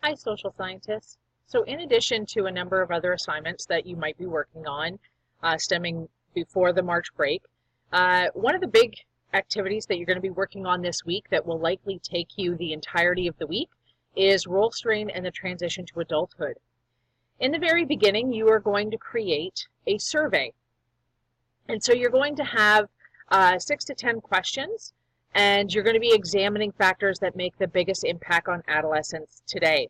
Hi, social scientists. So in addition to a number of other assignments that you might be working on stemming before the March break, one of the big activities that you're going to be working on this week that will likely take you the entirety of the week is role strain and the transition to adulthood. In the very beginning, you are going to create a survey. And so you're going to have 6 to 10 questions, and you're going to be examining factors that make the biggest impact on adolescents today.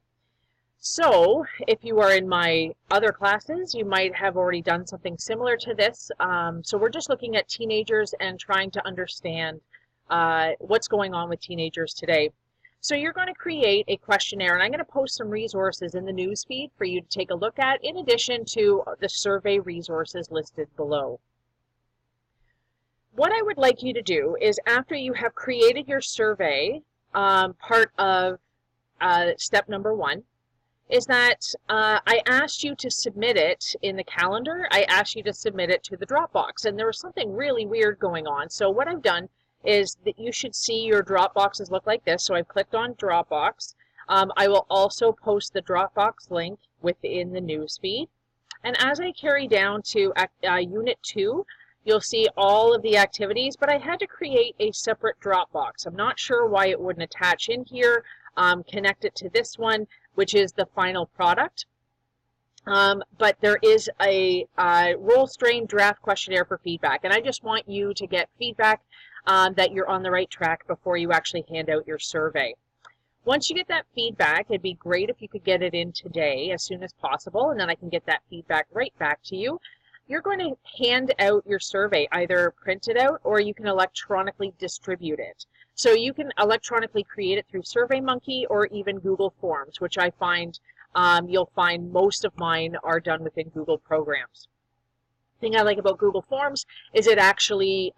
So if you are in my other classes, you might have already done something similar to this. So we're just looking at teenagers and trying to understand what's going on with teenagers today. So you're going to create a questionnaire, and I'm going to post some resources in the news feed for you to take a look at, in addition to the survey resources listed below. What I would like you to do is, after you have created your survey, part of step number 1, is that I asked you to submit it in the calendar. I asked you to submit it to the Dropbox, and there was something really weird going on. So what I've done is that you should see your Dropboxes look like this. So I've clicked on Dropbox. I will also post the Dropbox link within the newsfeed. And as I carry down to Unit 2, you'll see all of the activities, but I had to create a separate Dropbox. I'm not sure why it wouldn't attach in here, connect it to this one, which is the final product. But there is a role strain draft questionnaire for feedback, and I just want you to get feedback that you're on the right track before you actually hand out your survey. Once you get that feedback, it'd be great if you could get it in today as soon as possible, and then I can get that feedback right back to you. You're going to hand out your survey, either print it out or you can electronically distribute it. So you can electronically create it through SurveyMonkey or even Google Forms, which I find you'll find most of mine are done within Google programs. The thing I like about Google Forms is it actually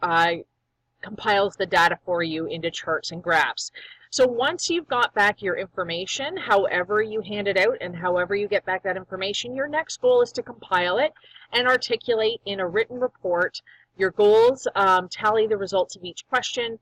compiles the data for you into charts and graphs. So once you've got back your information, however you hand it out and however you get back that information, your next goal is to compile it and articulate in a written report your goals, tally the results of each question,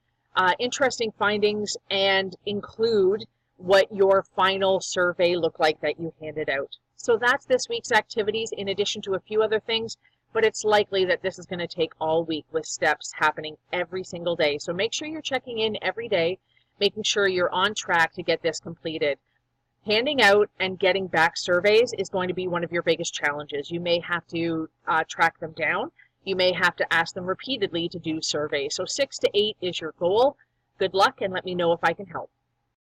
interesting findings, and include what your final survey looked like that you handed out. So that's this week's activities, in addition to a few other things, but it's likely that this is going to take all week with steps happening every single day. So make sure you're checking in every day, making sure you're on track to get this completed. Handing out and getting back surveys is going to be one of your biggest challenges. You may have to track them down. You may have to ask them repeatedly to do surveys. So 6 to 8 is your goal. Good luck, and let me know if I can help.